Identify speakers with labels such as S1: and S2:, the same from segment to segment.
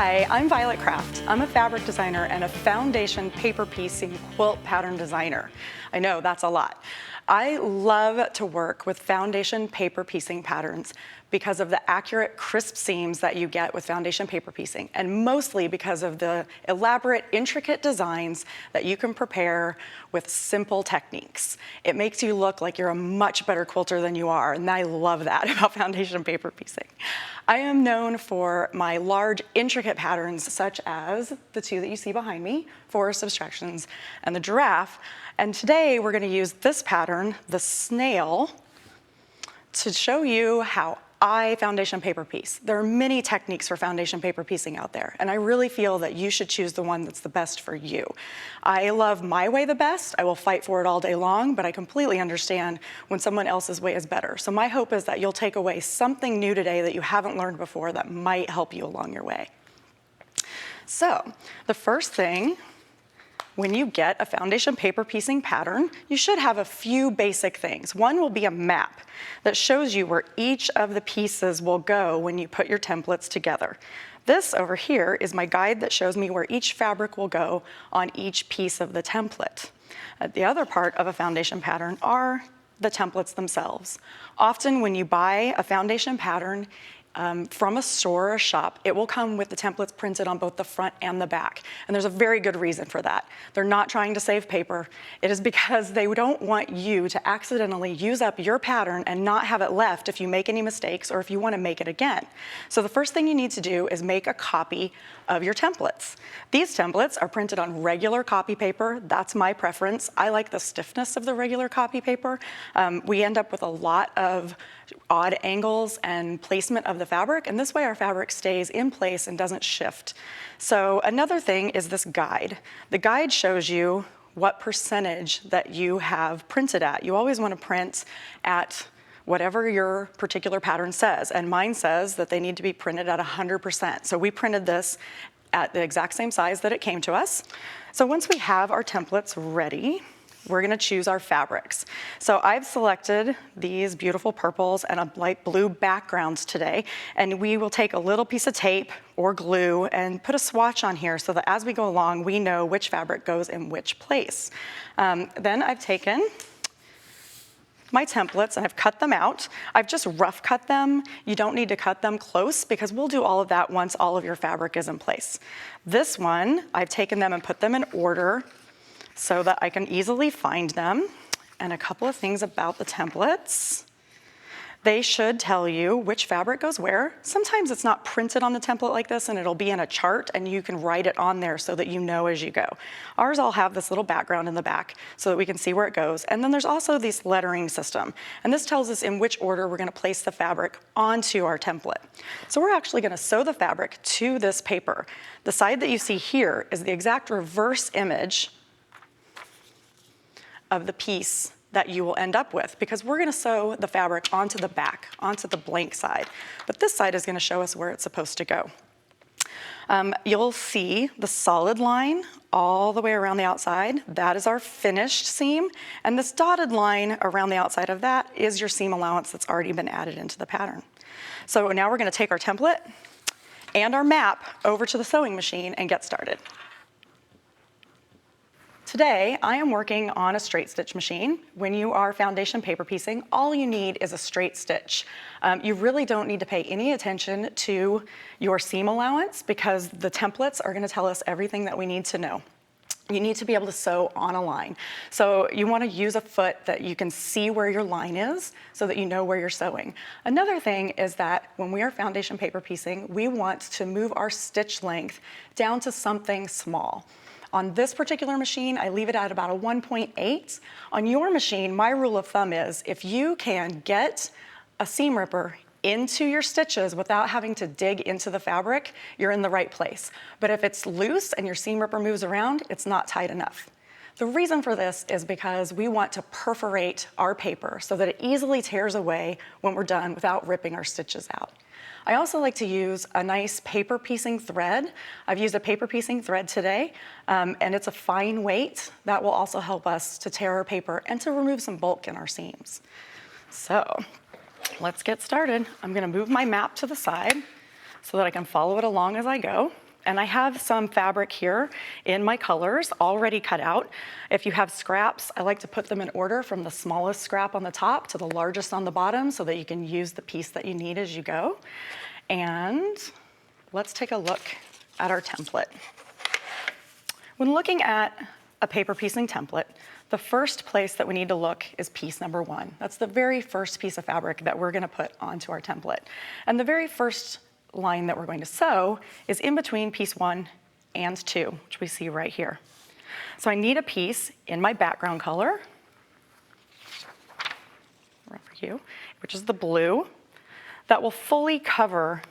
S1: Hi, I'm Violet Craft. I'm a fabric designer and a foundation paper piecing quilt pattern designer. I know, that's a lot. I love to work with foundation paper piecing patterns because of the accurate, crisp seams that you get with foundation paper piecing, and mostly because of the elaborate, intricate designs that you can prepare with simple techniques. It makes you look like you're a much better quilter than you are, and I love that about foundation paper piecing. I am known for my large, intricate patterns, such as the two that you see behind me, Forest Abstractions and the Giraffe. And today we're going to use this pattern, the Snail, to show you how I foundation paper piece. There are many techniques for foundation paper piecing out there, and I really feel that you should choose the one that's the best for you. I love my way the best. I will fight for it all day long, but I completely understand when someone else's way is better. So my hope is that you'll take away something new today that you haven't learned before that might help you along your way. So the first thing, when you get a foundation paper piecing pattern, you should have a few basic things. One will be a map that shows you where each of the pieces will go when you put your templates together. This over here is my guide that shows me where each fabric will go on each piece of the template. The other part of a foundation pattern are the templates themselves. Often when you buy a foundation pattern, from a store or a shop, it will come with the templates printed on both the front and the back. And there's a very good reason for that. They're not trying to save paper. It is because they don't want you to accidentally use up your pattern and not have it left if you make any mistakes or if you want to make it again. So the first thing you need to do is make a copy of your templates. These templates are printed on regular copy paper. That's my preference. I like the stiffness of the regular copy paper. We end up with a lot of odd angles and placement of the fabric, and this way our fabric stays in place and doesn't shift. So another thing is this guide. The guide shows you what percentage that you have printed at. You always want to print at whatever your particular pattern says, and mine says that they need to be printed at 100%. So we printed this at the exact same size that it came to us. So once we have our templates ready, we're going to choose our fabrics. So I've selected these beautiful purples and a light blue backgrounds today, and we will take a little piece of tape or glue and put a swatch on here so that as we go along, we know which fabric goes in which place. Then I've taken my templates and I've cut them out. I've just rough cut them. You don't need to cut them close because we'll do all of that once all of your fabric is in place. This one, I've taken them and put them in order so that I can easily find them. And a couple of things about the templates. They should tell you which fabric goes where. Sometimes it's not printed on the template like this and it'll be in a chart and you can write it on there so that you know as you go. Ours all have this little background in the back so that we can see where it goes. And then there's also this lettering system. And this tells us in which order we're gonna place the fabric onto our template. So we're actually gonna sew the fabric to this paper. The side that you see here is the exact reverse image of the piece that you will end up with, because we're going to sew the fabric onto the back, onto the blank side. But this side is going to show us where it's supposed to go. You'll see the solid line all the way around the outside. That is our finished seam. And this dotted line around the outside of that is your seam allowance that's already been added into the pattern. So now we're going to take our template and our map over to the sewing machine and get started. Today, I am working on a straight stitch machine. When you are foundation paper piecing, all you need is a straight stitch. You really don't need to pay any attention to your seam allowance because the templates are gonna tell us everything that we need to know. You need to be able to sew on a line. So you wanna use a foot that you can see where your line is so that you know where you're sewing. Another thing is that when we are foundation paper piecing, we want to move our stitch length down to something small. On this particular machine, I leave it at about a 1.8. On your machine, my rule of thumb is if you can get a seam ripper into your stitches without having to dig into the fabric, you're in the right place. But if it's loose and your seam ripper moves around, it's not tight enough. The reason for this is because we want to perforate our paper so that it easily tears away when we're done without ripping our stitches out. I also like to use a nice paper piecing thread. I've used a paper piecing thread today, and it's a fine weight that will also help us to tear our paper and to remove some bulk in our seams. So let's get started. I'm gonna move my map to the side so that I can follow it along as I go. And I have some fabric here in my colors already cut out. If you have scraps, I like to put them in order from the smallest scrap on the top to the largest on the bottom so that you can use the piece that you need as you go. And let's take a look at our template. When looking at a paper piecing template, the first place that we need to look is piece number 1. That's the very first piece of fabric that we're gonna put onto our template. And the very first line that we're going to sew is in between piece 1 and 2, which we see right here. So I need a piece in my background color, right for you, which is the blue, that will fully cover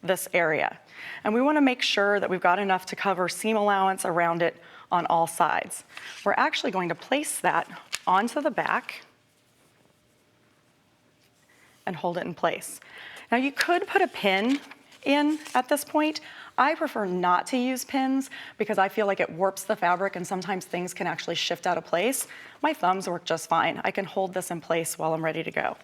S1: this area. And we wanna make sure that we've got enough to cover seam allowance around it on all sides. We're actually going to place that onto the back and hold it in place. Now you could put a pin in at this point. I prefer not to use pins because I feel like it warps the fabric and sometimes things can actually shift out of place. My thumbs work just fine. I can hold this in place while I'm ready to go.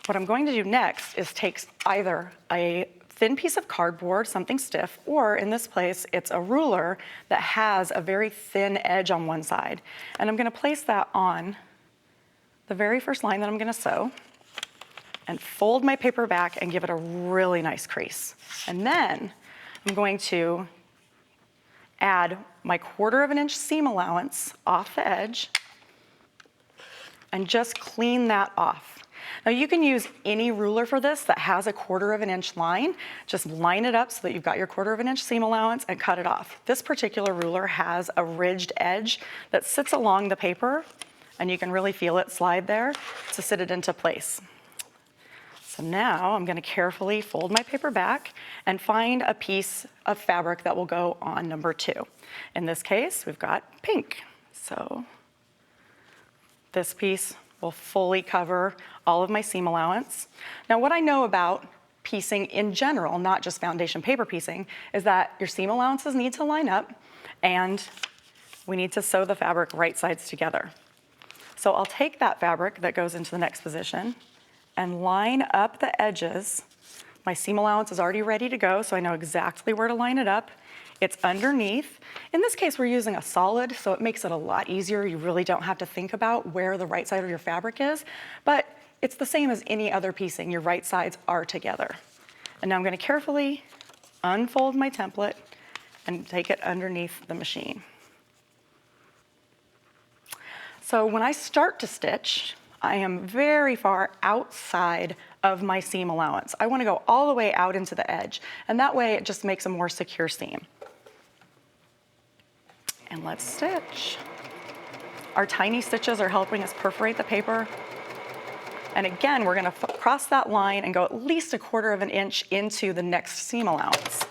S1: What I'm going to do next is take either a thin piece of cardboard, something stiff, or in this place, it's a ruler that has a very thin edge on one side. And I'm gonna place that on the very first line that I'm gonna sew and fold my paper back and give it a really nice crease. And then I'm going to add my 1/4 inch seam allowance off the edge and just clean that off. Now you can use any ruler for this that has a 1/4 inch line. Just line it up so that you've got your 1/4 inch seam allowance and cut it off. This particular ruler has a ridged edge that sits along the paper and you can really feel it slide there to sit it into place. So now I'm gonna carefully fold my paper back and find a piece of fabric that will go on number 2. In this case, we've got pink. So this piece will fully cover all of my seam allowance. Now what I know about piecing in general, not just foundation paper piecing, is that your seam allowances need to line up and we need to sew the fabric right sides together. So I'll take that fabric that goes into the next position and line up the edges. My seam allowance is already ready to go, so I know exactly where to line it up. It's underneath. In this case, we're using a solid, so it makes it a lot easier. You really don't have to think about where the right side of your fabric is, but it's the same as any other piecing. Your right sides are together. And now I'm gonna carefully unfold my template and take it underneath the machine. So when I start to stitch, I am very far outside of my seam allowance. I wanna go all the way out into the edge, and that way it just makes a more secure seam. And let's stitch. Our tiny stitches are helping us perforate the paper. And again, we're gonna cross that line and go at least a 1/4 inch into the next seam allowance.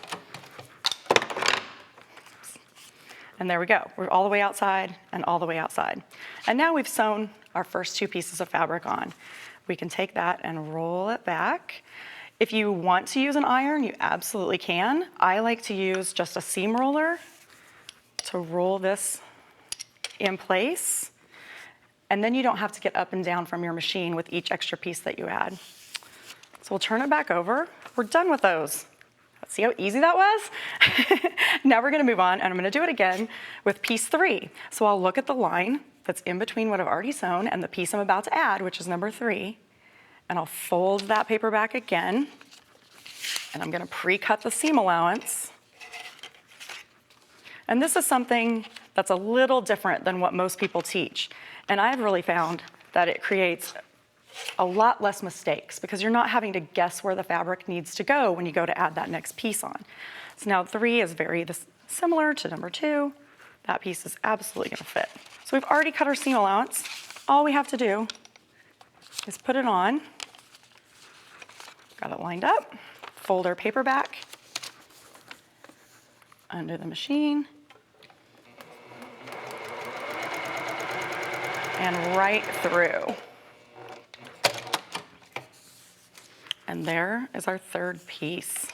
S1: And there we go. We're all the way outside and all the way outside. And now we've sewn our first 2 pieces of fabric on. We can take that and roll it back. If you want to use an iron, you absolutely can. I like to use just a seam roller to roll this in place. And then you don't have to get up and down from your machine with each extra piece that you add. So we'll turn it back over. We're done with those. See how easy that was? Now we're gonna move on, and I'm gonna do it again with piece 3. So I'll look at the line that's in between what I've already sewn and the piece I'm about to add, which is number 3, and I'll fold that paper back again, and I'm gonna pre-cut the seam allowance. And this is something that's a little different than what most people teach. And I've really found that it creates a lot less mistakes because you're not having to guess where the fabric needs to go when you go to add that next piece on. So now 3 is very similar to number 2. That piece is absolutely gonna fit. So we've already cut our seam allowance. All we have to do is put it on. Got it lined up. Fold our paper back under the machine. And right through. And there is our 3rd piece.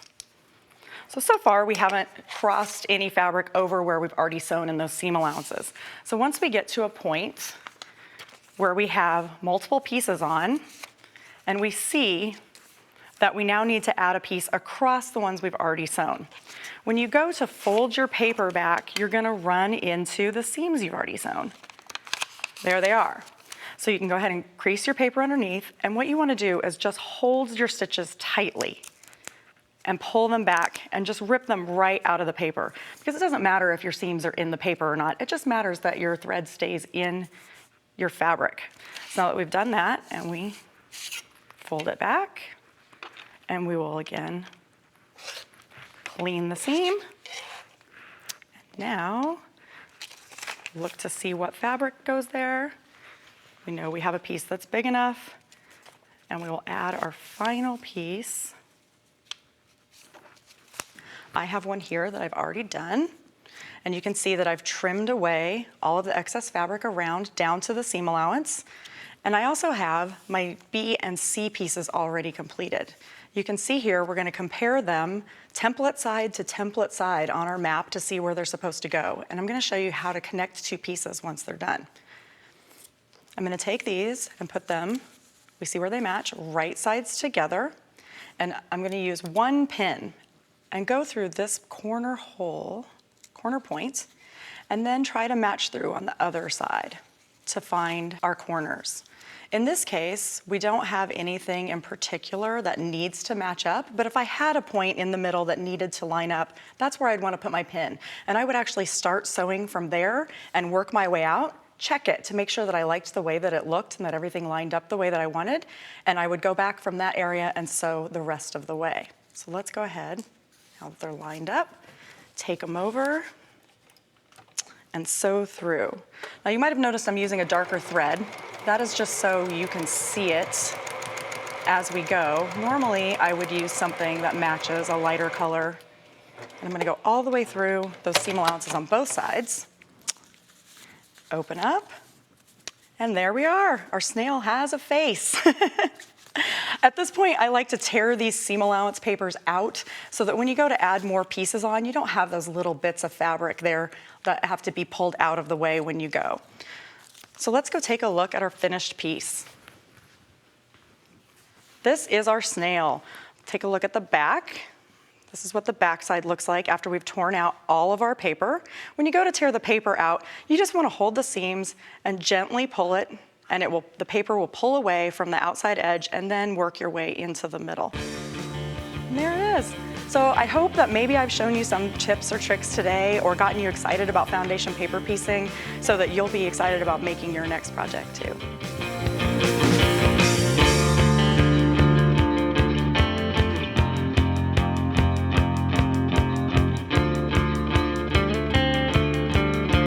S1: So far we haven't crossed any fabric over where we've already sewn in those seam allowances. So once we get to a point where we have multiple pieces on and we see that we now need to add a piece across the ones we've already sewn. When you go to fold your paper back, you're gonna run into the seams you've already sewn. There they are. So you can go ahead and crease your paper underneath, and what you wanna do is just hold your stitches tightly and pull them back and just rip them right out of the paper. Because it doesn't matter if your seams are in the paper or not, it just matters that your thread stays in your fabric. So now that we've done that, and we fold it back, and we will again clean the seam. Now, look to see what fabric goes there. We know we have a piece that's big enough, and we will add our final piece. I have one here that I've already done, and you can see that I've trimmed away all of the excess fabric around down to the seam allowance. And I also have my B and C pieces already completed. You can see here, we're gonna compare them template side to template side on our map to see where they're supposed to go. And I'm gonna show you how to connect two pieces once they're done. I'm gonna take these and put them, we see where they match, right sides together. And I'm gonna use one pin and go through this corner hole, corner point, and then try to match through on the other side to find our corners. In this case, we don't have anything in particular that needs to match up, but if I had a point in the middle that needed to line up, that's where I'd want to put my pin. And I would actually start sewing from there and work my way out, check it to make sure that I liked the way that it looked and that everything lined up the way that I wanted, and I would go back from that area and sew the rest of the way. So let's go ahead, now that they're lined up, take them over, and sew through. Now you might have noticed I'm using a darker thread. That is just so you can see it as we go. Normally I would use something that matches a lighter color. And I'm gonna go all the way through those seam allowances on both sides. Open up, and there we are. Our snail has a face. At this point, I like to tear these seam allowance papers out so that when you go to add more pieces on, you don't have those little bits of fabric there that have to be pulled out of the way when you go. So let's go take a look at our finished piece. This is our snail. Take a look at the back. This is what the back side looks like after we've torn out all of our paper. When you go to tear the paper out, you just want to hold the seams and gently pull it, and the paper will pull away from the outside edge and then work your way into the middle. And there it is. So I hope that maybe I've shown you some tips or tricks today or gotten you excited about foundation paper piecing so that you'll be excited about making your next project too.